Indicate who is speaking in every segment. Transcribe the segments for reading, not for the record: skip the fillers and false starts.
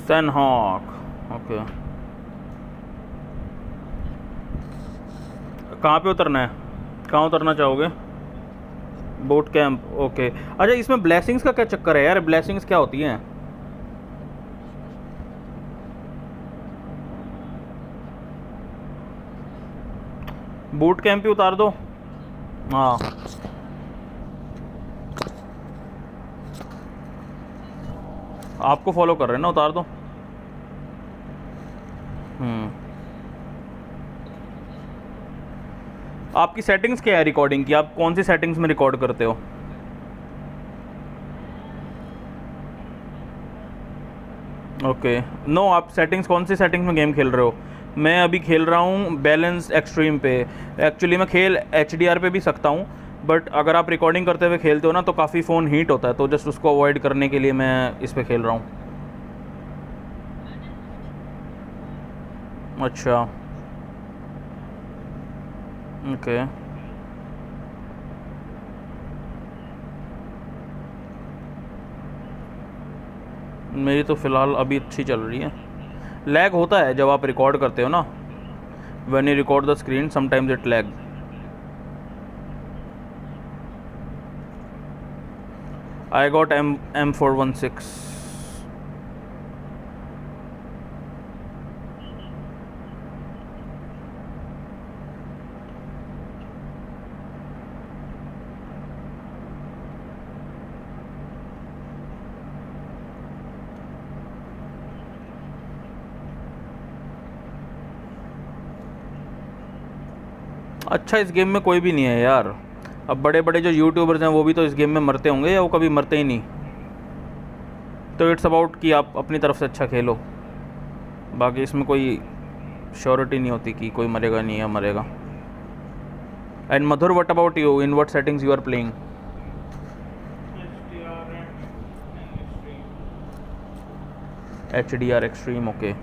Speaker 1: San hoc, okay. कहाँ पे उतरना है, कहाँ उतरना चाहोगे? Boat camp, okay. अच्छा, इसमें ब्लेसिंग्स का क्या चक्कर है यार, ब्लेसिंग्स क्या होती हैं? बूट कैंप ही उतार दो। हाँ, आपको फॉलो कर रहे हैं ना, उतार दो। आपकी सेटिंग्स क्या है रिकॉर्डिंग की, आप कौन सी सेटिंग्स में रिकॉर्ड करते हो? ओके, नो, आप सेटिंग्स कौन सी सेटिंग्स में गेम खेल रहे हो? मैं अभी खेल रहा हूँ बैलेंस एक्सट्रीम पे। एक्चुअली मैं खेल HDR पे भी सकता हूँ, बट अगर आप रिकॉर्डिंग करते हुए खेलते हो ना तो काफ़ी फ़ोन हीट होता है, तो जस्ट उसको अवॉइड करने के लिए मैं इस पे खेल रहा हूँ। अच्छा, ओके। मेरी तो फ़िलहाल अभी अच्छी चल रही है। लैग होता है जब आप रिकॉर्ड करते हो ना, when you record the screen sometimes it lag. I got M416। अच्छा, इस गेम में कोई भी नहीं है यार। अब बड़े बड़े जो यूट्यूबर्स हैं वो भी तो इस गेम में मरते होंगे, या वो कभी मरते ही नहीं। तो इट्स अबाउट कि आप अपनी तरफ से अच्छा खेलो, बाकी इसमें कोई श्योरिटी नहीं होती कि कोई मरेगा नहीं या मरेगा। And Madhur, what about you, in what settings you are playing? HDR extreme, okay.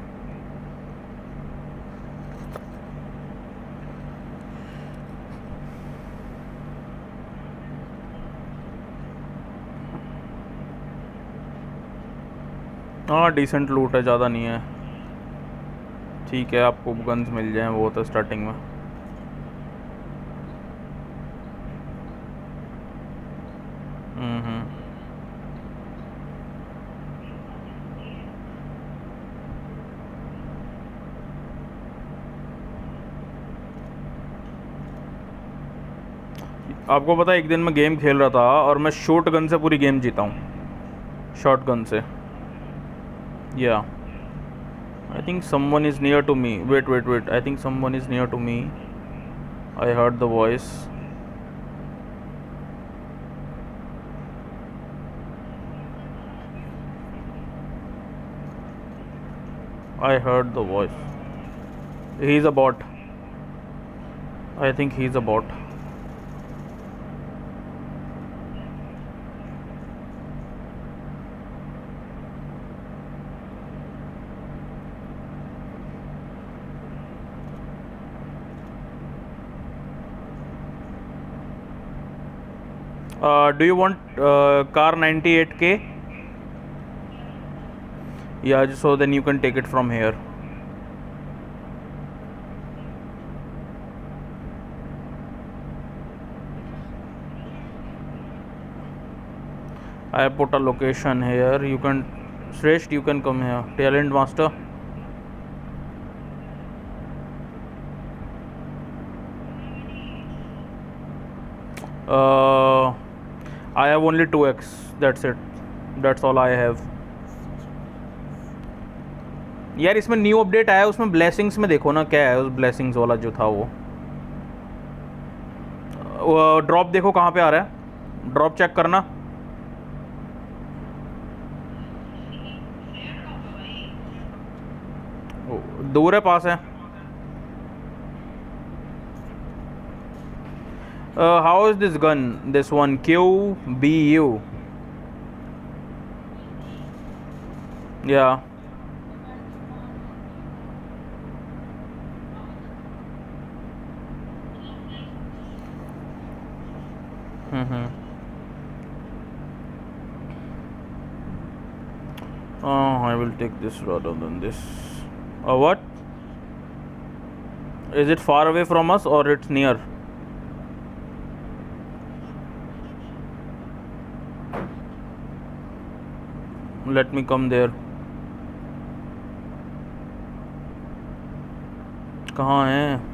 Speaker 1: हाँ, डिसेंट लूट है, ज़्यादा नहीं है। ठीक है, आपको गन्स मिल जाएं वो तो स्टार्टिंग में। हम्म। आपको पता है, एक दिन मैं गेम खेल रहा था और मैं शॉर्ट गन से पूरी गेम जीता हूँ, शॉर्ट गन से। Yeah, I think someone is near to me, wait wait wait, I think someone is near to me, I heard the voice. I heard the voice. He's a bot. I think he's a bot. Do you want car 98K? Yeah, so then you can take it from here. I put a location here. You can, Shrestha, you can come here. Talent Master. Uh, I have only 2x. That's it. That's all I have. यार, इसमें new update आया है, उसमें blessings में देखो ना क्या है, उस ब्लेसिंग्स वाला जो था वो ड्रॉप देखो कहाँ पे आ रहा है, ड्रॉप चेक करना। दूर है, पास है? How is this gun, this one QBU? या, I will take this rather than this. What? Is it far away from us or it's near? Let me come there. कहाँ है?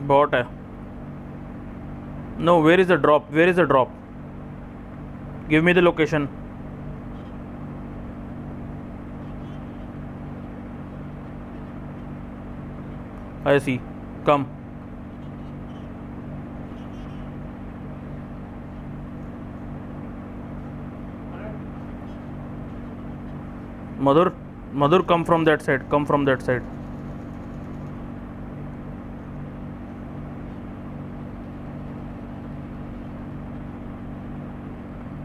Speaker 1: बॉट है. No, where is the drop? Where is the drop? Give me the location. I see. Come. Madhur, come from that side. Come from that side.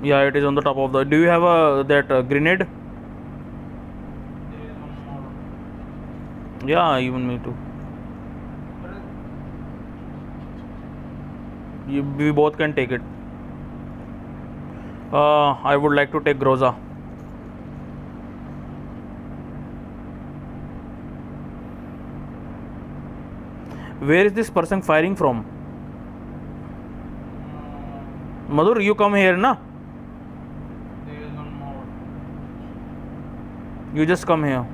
Speaker 1: Yeah, it is on the top of the. Do you have that grenade? Yeah, even me too. We both can take it. I would like to take Groza. Where is this person firing from? Madhur, you come here, na?
Speaker 2: There is one more.
Speaker 1: You just come here.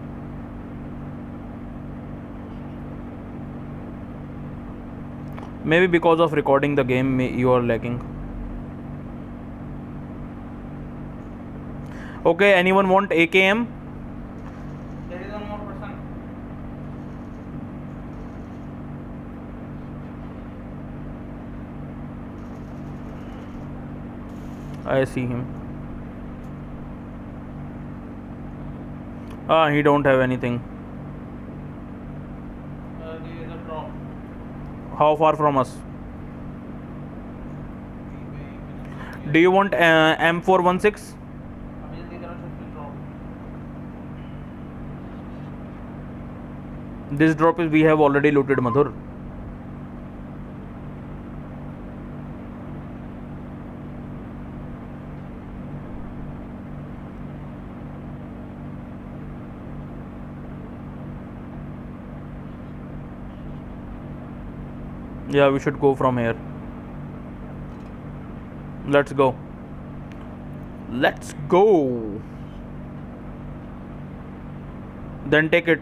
Speaker 1: Maybe because of recording the game, you are lagging. Okay, anyone want AKM?
Speaker 2: There is one more person.
Speaker 1: I see him. He don't have anything.
Speaker 2: There is a drop.
Speaker 1: How far from us? Do you want M416?
Speaker 2: अभी जल्दी करो छुट्टी drop.
Speaker 1: This drop is we have already looted, Madhur. Yeah, we should go from here. Let's go. Let's go. Then take it.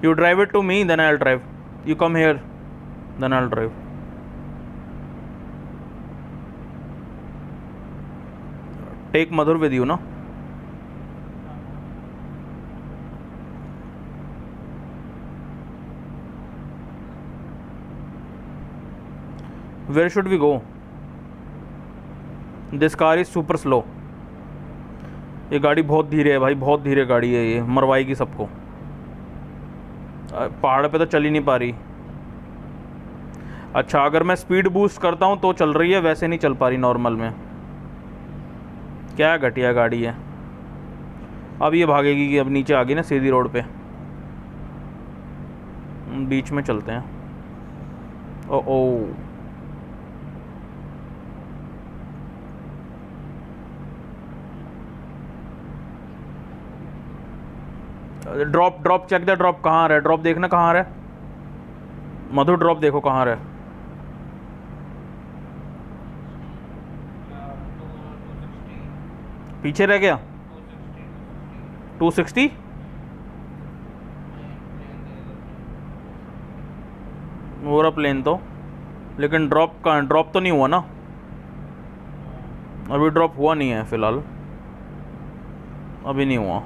Speaker 1: You drive it to me, then I'll drive. You come here, then I'll drive. Take Madhur with you, no? Where should we go? This car is super slow. ये गाड़ी बहुत धीरे है भाई, बहुत धीरे गाड़ी है, ये मरवाएगी सबको. पहाड़ पे तो चल ही नहीं पा रही. अच्छा, अगर मैं स्पीड बूस्ट करता हूँ तो चल रही है, वैसे नहीं चल पा रही नॉर्मल में. क्या घटिया गाड़ी है. अब ये भागेगी कि अब नीचे आ गई ना सीधी रोड पे. बीच में चलते हैं. ओ ड्रॉप चेक द ड्रॉप. कहाँ आ रहा है ड्रॉप? देखना कहाँ आ रहा है. मधुर ड्रॉप देखो कहाँ आ रहा है.
Speaker 2: 260.
Speaker 1: पीछे रह गया. 260. हो रहा प्लेन तो, लेकिन ड्रॉप का ड्रॉप तो नहीं हुआ ना. अभी ड्रॉप हुआ नहीं है फिलहाल. अभी नहीं हुआ.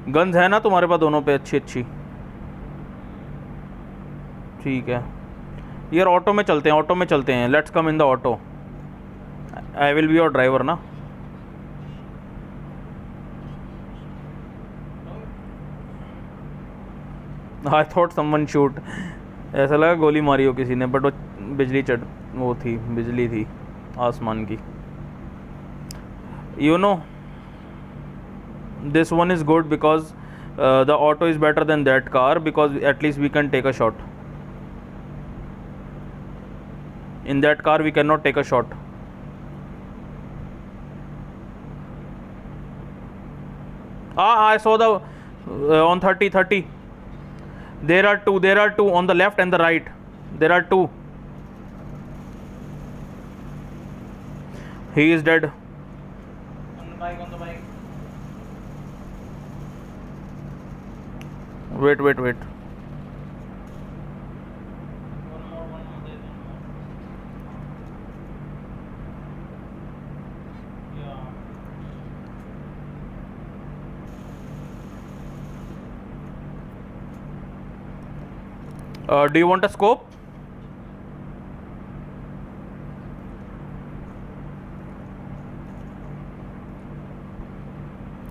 Speaker 1: गन्स है ना तुम्हारे पास दोनों पे? अच्छी अच्छी. ठीक है यार, ऑटो में चलते हैं, ऑटो में चलते हैं. Let's come in the auto. I will be your driver ना. I thought someone shoot. ऐसा लगा गोली मारी हो किसी ने, बट वो बिजली चढ़ वो थी, बिजली थी आसमान की. You know, this one is good because the auto is better than that car because at least we can take a shot. In that car we cannot take a shot. I saw the on 30. There are two on the left and the right. There are two. He is dead.
Speaker 2: On the bike, on the bike.
Speaker 1: Wait.
Speaker 2: One more, there's one more. Yeah.
Speaker 1: Do you want a scope?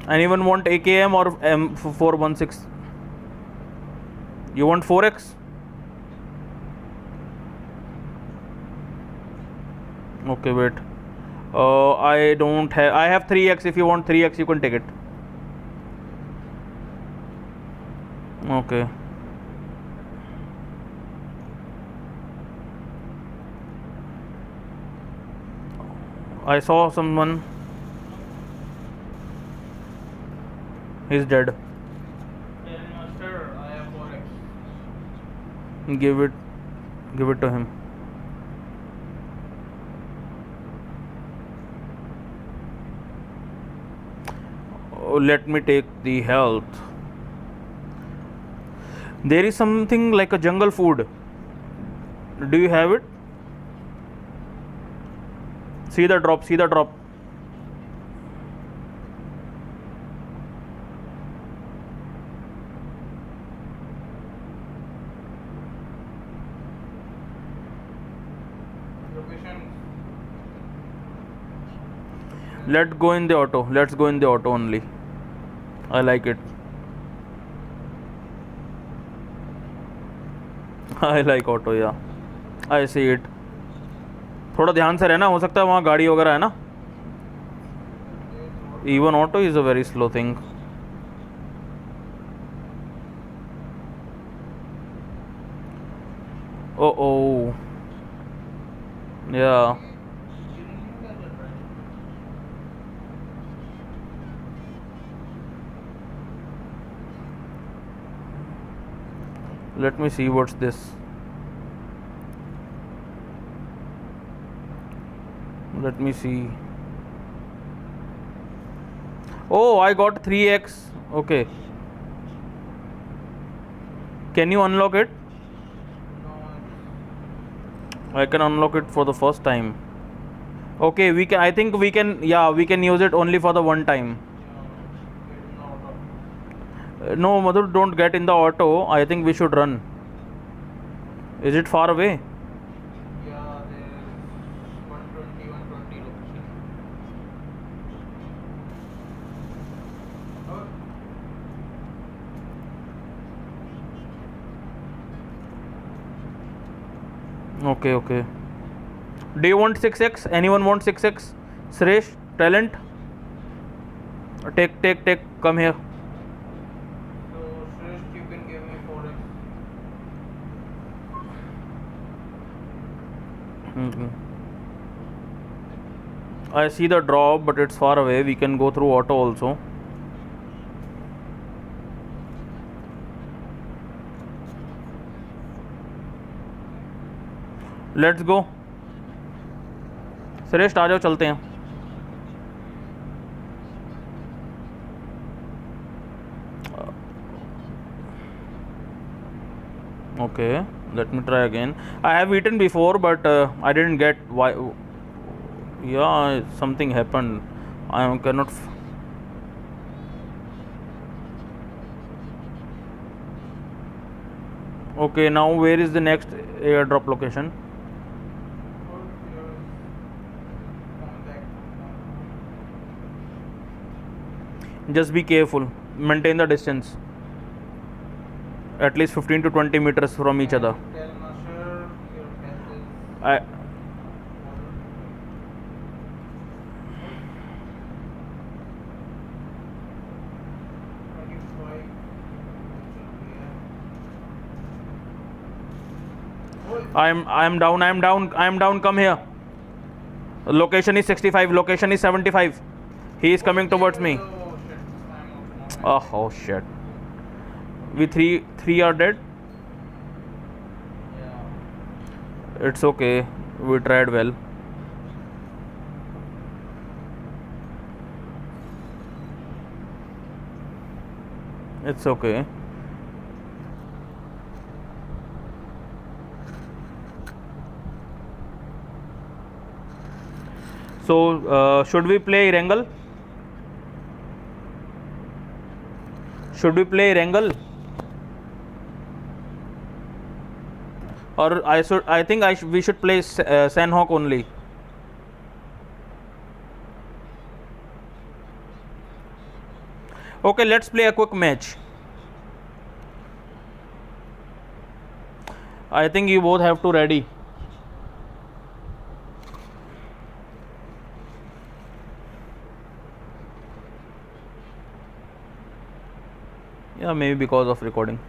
Speaker 1: Anyone want AKM or M416? You want 4x? Okay, wait. I don't have. I have 3x. If you want 3x, you can take it. Okay. I saw someone. He's dead.
Speaker 2: Then master, I have 4x.
Speaker 1: Give it to him. Oh, let me take the health. There is something like a jungle food. Do you have it? See the drop.
Speaker 2: Location.
Speaker 1: Let's go in the auto only. I like it. I like auto, yeah. I see it. थोड़ा ध्यान से रहना, हो सकता है वहाँ गाड़ी वगैरह है ना. Even auto is a very slow thing. Oh. Yeah. Let me see what's this. Let me see. Oh, I got 3x. Okay. Can you unlock it? I can unlock it for the first time. Okay, we can. I think we can. Yeah, we can use it only for the one time. No, Madhur, don't get in the auto. I think we should run. Is it far away?
Speaker 2: Yeah, there's 120 location.
Speaker 1: Okay. Do you want 6x? Anyone want 6x? Suresh, talent? Take. Come here.
Speaker 2: So, Shreyas, you can give me 4x.
Speaker 1: I see the drop, but it's far away. We can go through auto also. Let's go. श्रेष्ठ आ जाओ, चलते हैं. Okay, let me try again. I have eaten before, but I didn't get why. Yeah, something happened. I cannot. Okay, now where is the next airdrop location? Just be careful. Maintain the distance. At least 15 to 20 meters from each other.
Speaker 2: Tell Master your health is
Speaker 1: I, I'm down. I'm down. I'm down. Come here. Location is 65. Location is 75. He is coming towards me. Oh shit. We three are dead. It's okay. We tried well. It's okay. So, should we play Erangel? Should we play Erangel? Or I think we should play Sandhawk only. Okay, let's play a quick match. I think you both have to ready. Yeah, maybe because of recording.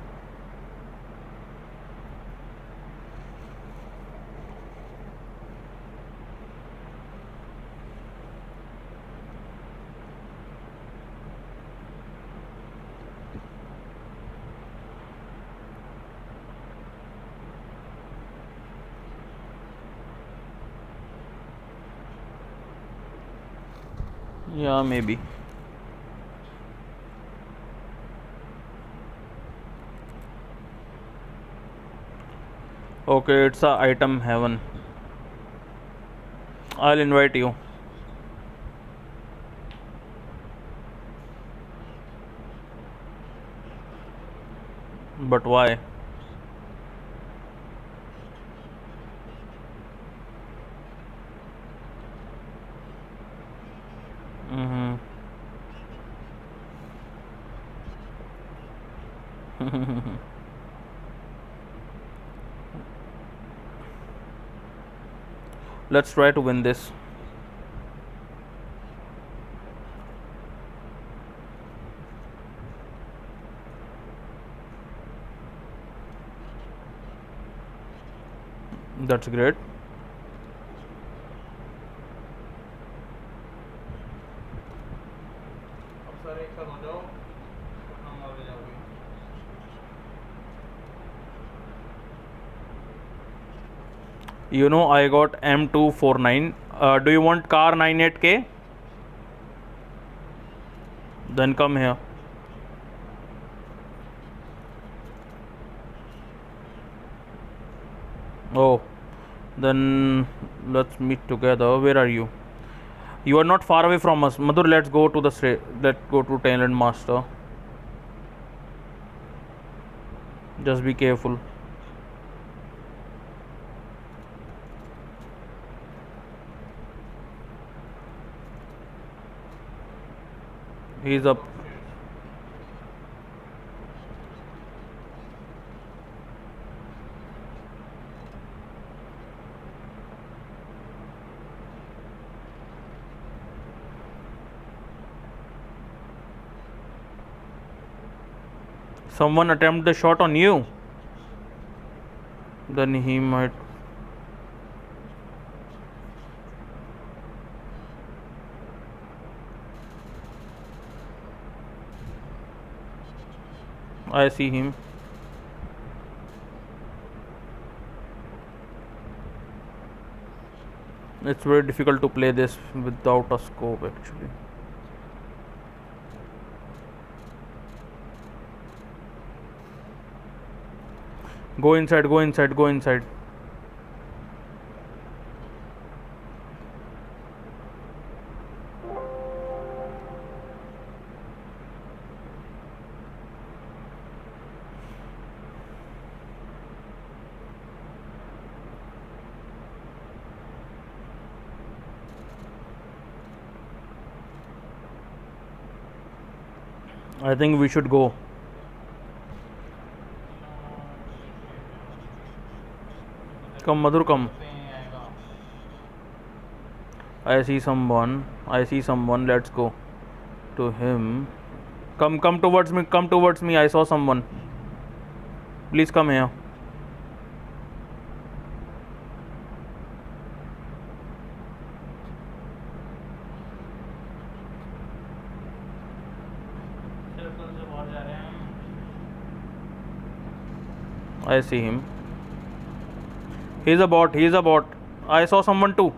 Speaker 1: Yeah, maybe. Okay, it's a item heaven. I'll invite you. But why? Mm-hmm. Let's try to win this. That's great.
Speaker 2: अब sir एक साथ हो जाओ अपना मार जाओगे
Speaker 1: You know, I got M249. Do you want car 98K? Then come here. Oh, then let's meet together. Where are you? You are not far away from us. Madhur, let's go to let's go to Talent Master. Just be careful. He's up. Someone attempt the shot on you. Then he might. I see him. It's very difficult to play this without a scope actually. Go inside, go inside, go inside. I think we should go. Come, Madhur, come. I see someone. I see someone. Let's go to him. Come towards me. Come towards me. I saw someone. Please come here.
Speaker 2: Circle से बाहर जा रहे हैं हम।
Speaker 1: I see him. He's a bot. He's a bot. I saw someone too.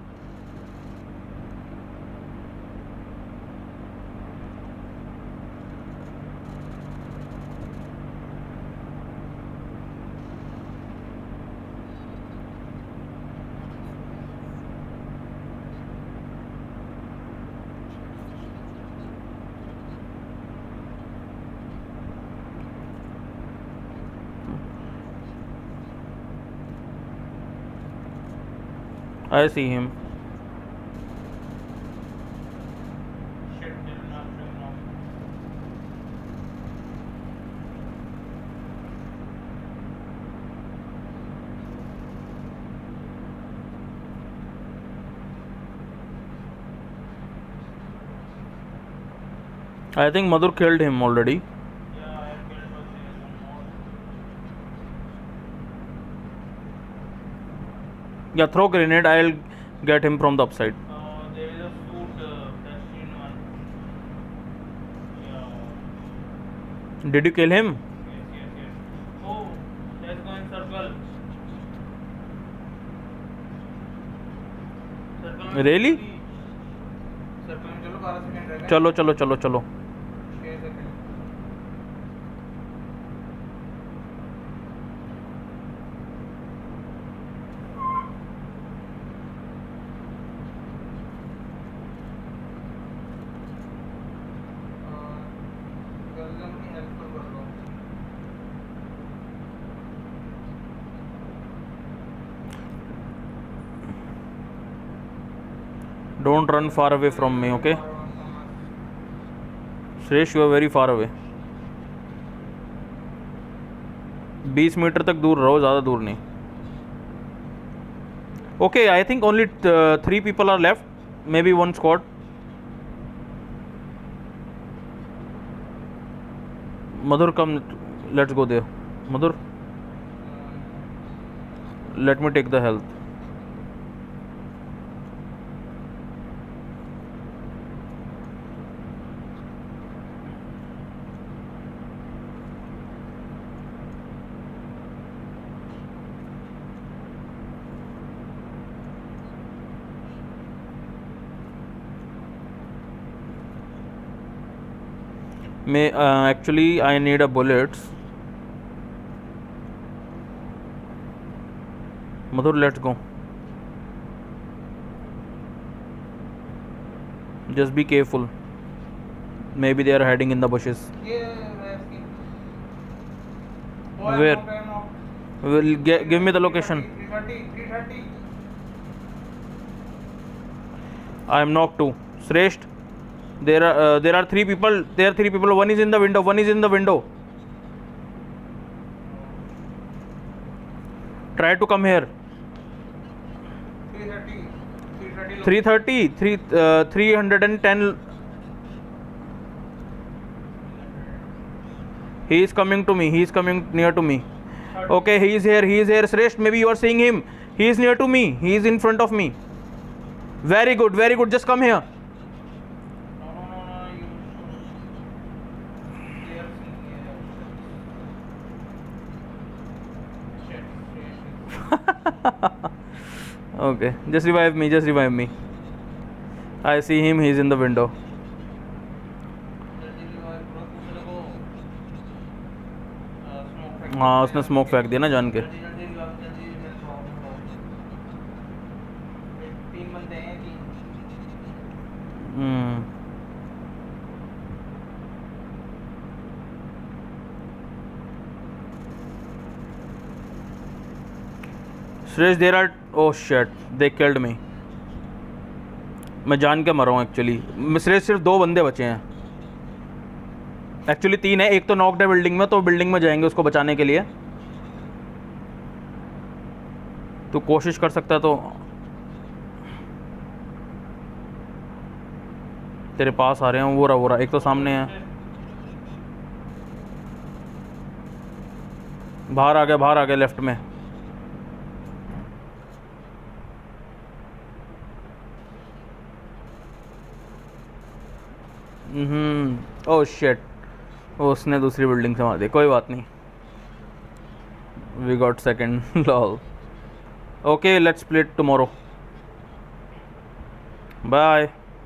Speaker 1: I see him.
Speaker 2: Shit, did not turn off.
Speaker 1: I think Madhur killed him already.
Speaker 2: Yeah, I killed one more.
Speaker 1: Yeah, throw grenade. I'll get him from the upside.
Speaker 2: There is a suit, that's in one. Yeah.
Speaker 1: Did you kill him?
Speaker 2: Yes. Oh, let's go in circle. Circle में
Speaker 1: Really?
Speaker 2: Circle में चलो 12 second रह गए।
Speaker 1: चलो चलो चलो चलो
Speaker 2: 6 second. जल्दी अपनी हेल्प कर लो।
Speaker 1: Don't run far away from me, okay? Suresh, you are very far away. 20 metre तक दूर रहो, ज़्यादा दूर नहीं. Okay, I think only 3 people are left. Maybe 1 squad. Madhur, come. Let's go there. Madhur, let me take the health. Actually, I need a bullets. Madhur, let's go. Just be careful. Maybe they are hiding in the bushes.
Speaker 2: ये वैसे
Speaker 1: Where? Give me the location.
Speaker 2: 330
Speaker 1: I am knocked too. Shrestha, there are 3 people. There are 3 people. One is in the window. One is in the window. Try to come here.
Speaker 2: 330
Speaker 1: 310. He is coming to me. He is coming near to me. Okay, he is here. He is here. Shrestha, maybe you are seeing him. He is near to me. He is in front of me. Very good. Very good. Just come here. Okay, just revive me. Just revive me. I see him. He's in the window. हाँ, उसने smoke फेंक दिया ना जान के. Suresh, there are. Oh shit, they killed me. मैं जान के मरा हूँ एक्चुअली. सुरेश, सिर्फ 2 बंदे बचे हैं. एक्चुअली 3 है. एक तो नॉक्ड है बिल्डिंग में, तो बिल्डिंग में जाएंगे उसको बचाने के लिए. तो कोशिश कर सकता है तो. तेरे पास आ रहे हैं। वो रहा एक तो सामने है। बाहर आ गया लेफ्ट में। ओह शिट, उसने दूसरी बिल्डिंग से मार दी। कोई बात नहीं, we got second. Lol. Okay, let's play tomorrow. Bye.